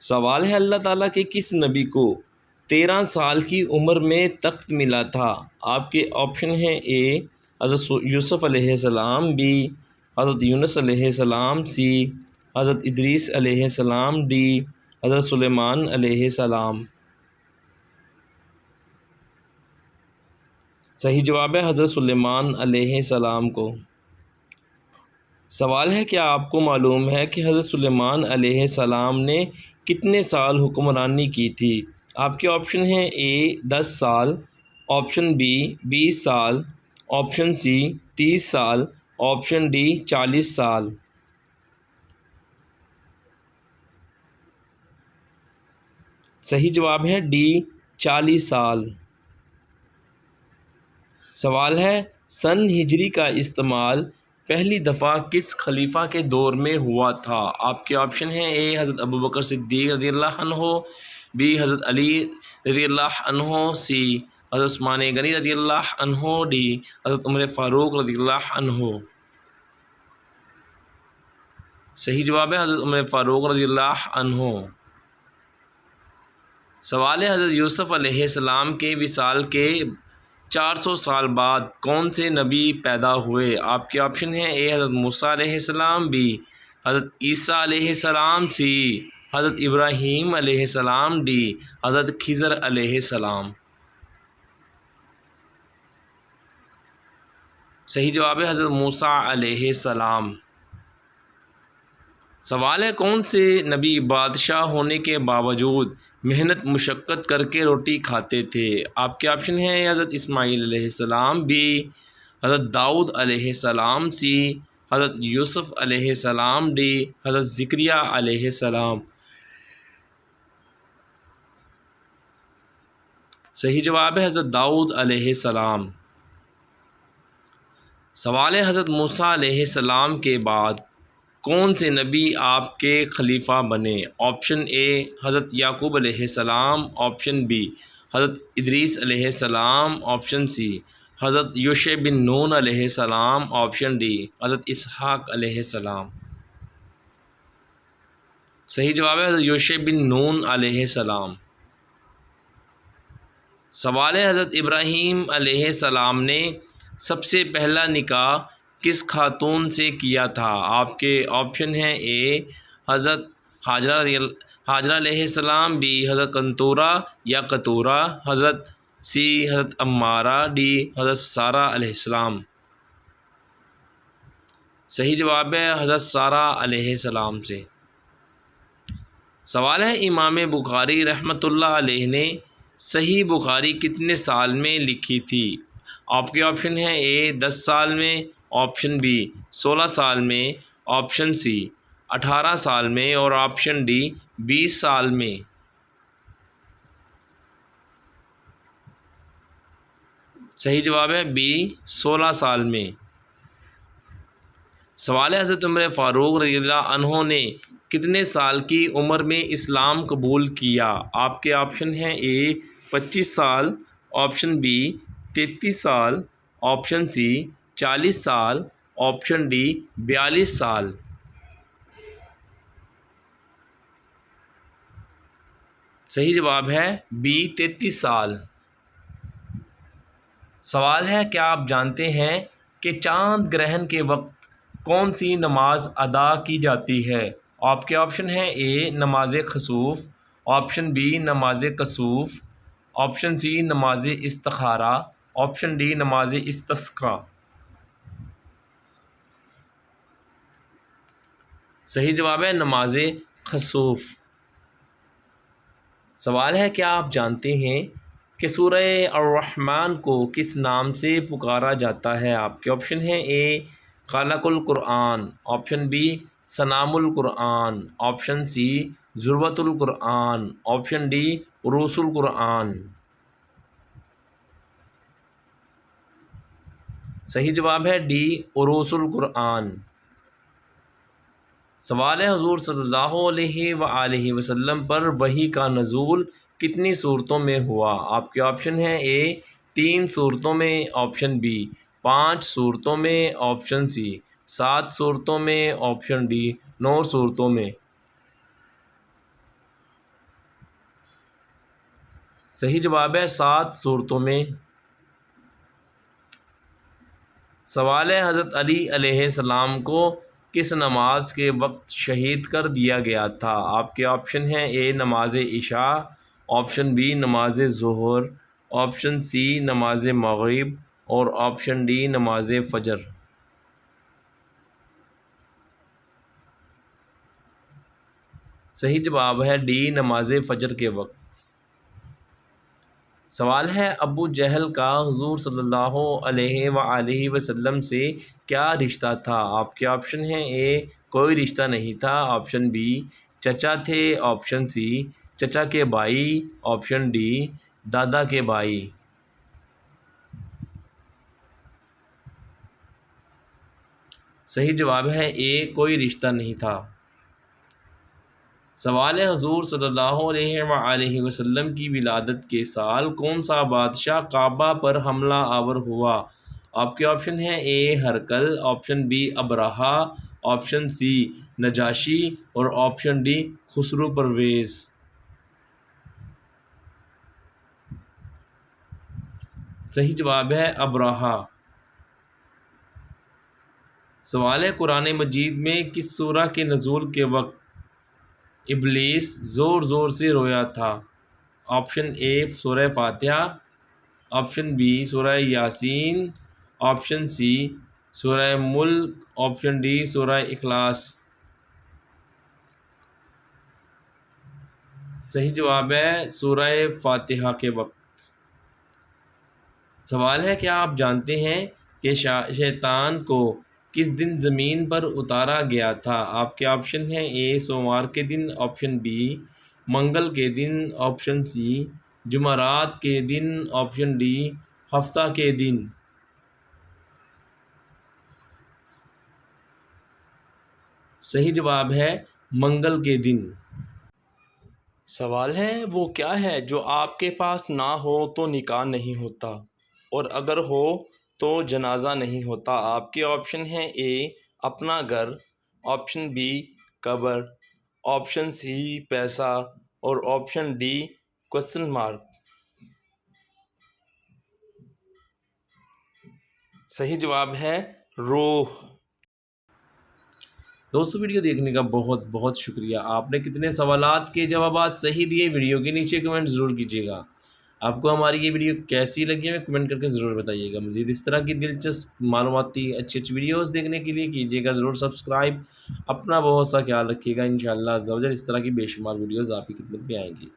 سوال ہے اللہ تعالیٰ کے کس نبی کو 13 سال کی عمر میں تخت ملا تھا؟ آپ کے آپشن ہیں: اے حضرت یوسف علیہ السلام، بی حضرت یونس علیہ السلام، سی حضرت ادریس علیہ السلام، ڈی حضرت سلیمان علیہ السلام۔ صحیح جواب ہے حضرت سلیمان علیہ السلام کو۔ سوال ہے: کیا آپ کو معلوم ہے کہ حضرت سلیمان علیہ السلام نے کتنے سال حکمرانی کی تھی؟ آپ کے آپشن ہیں: اے 10 سال، آپشن بی 20 سال، آپشن سی 30 سال، آپشن ڈی 40 سال۔ صحیح جواب ہے ڈی 40 سال۔ سوال ہے: سن ہجری کا استعمال پہلی دفعہ کس خلیفہ کے دور میں ہوا تھا؟ آپ کے آپشن ہیں: اے حضرت ابوبکر صدیق رضی اللہ عنہ، بی حضرت علی رضی اللہ عنہ، سی حضرت عثمان غنی رضی اللہ عنہ، ڈی حضرت عمر فاروق رضی اللہ عنہ۔ صحیح جواب ہے حضرت عمر فاروق رضی اللہ عنہ۔ سوال ہے: حضرت یوسف علیہ السلام کے وصال کے 400 سال بعد کون سے نبی پیدا ہوئے؟ آپ کے آپشن ہیں: اے حضرت موسیٰ علیہ السلام، بی حضرت عیسیٰ علیہ السلام، سی حضرت ابراہیم علیہ السلام، ڈی حضرت خضر علیہ السلام۔ صحیح جواب ہے حضرت موسیٰ علیہ السلام۔ سوال ہے: کون سے نبی بادشاہ ہونے کے باوجود محنت مشقت کر کے روٹی کھاتے تھے؟ آپ کے آپشن ہیں: حضرت اسماعیل علیہ السلام، بی حضرت داؤد علیہ السلام، سی حضرت یوسف علیہ السلام، ڈی حضرت زکریا علیہ السلام۔ صحیح جواب ہے حضرت داؤد علیہ السلام۔ سوال ہے: حضرت موسیٰ علیہ السلام کے بعد کون سے نبی آپ کے خلیفہ بنے؟ آپشن اے حضرت یعقوب علیہ السلام، آپشن بی حضرت ادریس علیہ السلام، آپشن سی حضرت یوشع بن نون علیہ السلام، آپشن ڈی حضرت اسحاق علیہ السلام۔ صحیح جواب ہے حضرت یوشع بن نون علیہ السلام۔ سوال ہے: حضرت ابراہیم علیہ السلام نے سب سے پہلا نکاح کس خاتون سے کیا تھا؟ آپ کے آپشن ہیں: اے حضرت حاجرہ علیہ السلام، بی حضرت کنتورہ یا قطورہ، حضرت سی حضرت عمارہ، ڈی حضرت سارہ علیہ السلام۔ صحیح جواب ہے حضرت سارہ علیہ السلام سے۔ سوال ہے: امام بخاری رحمۃ اللہ علیہ نے صحیح بخاری کتنے سال میں لکھی تھی؟ آپ کے آپشن ہیں: اے 10 سال میں، آپشن بی 16 سال میں، آپشن سی 18 سال میں، اور آپشن ڈی 20 سال میں۔ صحیح جواب ہے بی 16 سال میں۔ سوال ہے: حضرت عمر فاروق رضی اللہ عنہ نے کتنے سال کی عمر میں اسلام قبول کیا؟ آپ کے آپشن ہیں: اے 25 سال، آپشن بی 33 سال، آپشن سی 40 سال، آپشن ڈی 42 سال۔ صحیح جواب ہے بی 33 سال۔ سوال ہے: کیا آپ جانتے ہیں کہ چاند گرہن کے وقت کون سی نماز ادا کی جاتی ہے؟ آپ کے آپشن ہیں: اے نماز خسوف، آپشن بی نماز کسوف، آپشن سی نماز استخارہ، آپشن ڈی نماز استسقاء۔ صحیح جواب ہے نماز خسوف۔ سوال ہے: کیا آپ جانتے ہیں کہ سورہ الرحمن کو کس نام سے پکارا جاتا ہے؟ آپ کے آپشن ہیں: اے خالق القرآن، آپشن بی سنام القرآن، آپشن سی ذروۃ القرآن، آپشن ڈی عروس القرآن۔ صحیح جواب ہے ڈی عروس القرآن۔ سوال ہے: حضور صلی اللہ علیہ وآلہ وسلم پر وحی کا نزول کتنی صورتوں میں ہوا؟ آپ کے آپشن ہیں: اے 3 صورتوں میں، آپشن بی 5 صورتوں میں، آپشن سی 7 صورتوں میں، آپشن ڈی 9 صورتوں میں۔ صحیح جواب ہے 7 صورتوں میں۔ سوال ہے حضرت علی علیہ السلام کو کس نماز کے وقت شہید کر دیا گیا تھا؟ آپ کے آپشن ہیں اے نماز عشاء، آپشن بی نماز ظہر، آپشن سی نماز مغرب اور آپشن ڈی نماز فجر۔ صحیح جواب ہے ڈی نماز فجر کے وقت۔ سوال ہے ابو جہل کا حضور صلی اللہ علیہ وآلہ وسلم سے کیا رشتہ تھا؟ آپ کے آپشن ہیں اے کوئی رشتہ نہیں تھا، آپشن بی چچا تھے، آپشن سی چچا کے بھائی، آپشن ڈی دادا کے بھائی۔ صحیح جواب ہے اے کوئی رشتہ نہیں تھا۔ سوال ہے حضور صلی اللہ علیہ وآلہ وسلم کی ولادت کے سال کون سا بادشاہ کعبہ پر حملہ آور ہوا؟ آپ کے آپشن ہیں اے ہرقل، option B ابرہہ، option C Najashi اور آپشن ڈی خسرو پرویز۔ صحیح جواب ہے ابرہہ۔ سوال ہے قرآن مجید میں کس سورہ کے نزول کے وقت ابلیس زور زور سے رویا تھا؟ آپشن اے سورہ فاتحہ، آپشن بی سورہ یاسین، آپشن سی سورہ ملک، آپشن ڈی سورہ اخلاص۔ صحیح جواب ہے سورہ فاتحہ کے وقت۔ سوال ہے کیا آپ جانتے ہیں کہ شیطان کو کس دن زمین پر اتارا گیا تھا؟ آپ کے آپشن ہیں اے سوموار کے دن، آپشن بی منگل کے دن، آپشن سی جمعرات کے دن، آپشن ڈی ہفتہ کے دن۔ صحیح جواب ہے منگل کے دن۔ سوال ہے وہ کیا ہے جو آپ کے پاس نہ ہو تو نکاح نہیں ہوتا اور اگر ہو تو جنازہ نہیں ہوتا؟ آپ کے آپشن ہیں اے اپنا گھر، آپشن بی قبر، آپشن سی پیسہ اور آپشن ڈی کوسچن مارک۔ صحیح جواب ہے روح۔ دوستو ویڈیو دیکھنے کا بہت بہت شکریہ۔ آپ نے کتنے سوالات کے جوابات صحیح دیے؟ ویڈیو کے نیچے کمنٹ ضرور کیجیے گا۔ آپ کو ہماری یہ ویڈیو کیسی لگی ہمیں کمنٹ کر کے ضرور بتائیے گا۔ مزید اس طرح کی دلچسپ معلوماتی اچھی ویڈیوز دیکھنے کے لیے کیجیے گا ضرور سبسکرائب۔ اپنا بہت سا خیال رکھیے گا، انشاءاللہ عز و جل اس طرح کی بے شمار ویڈیوز آپ کی خدمت میں آئیں گی۔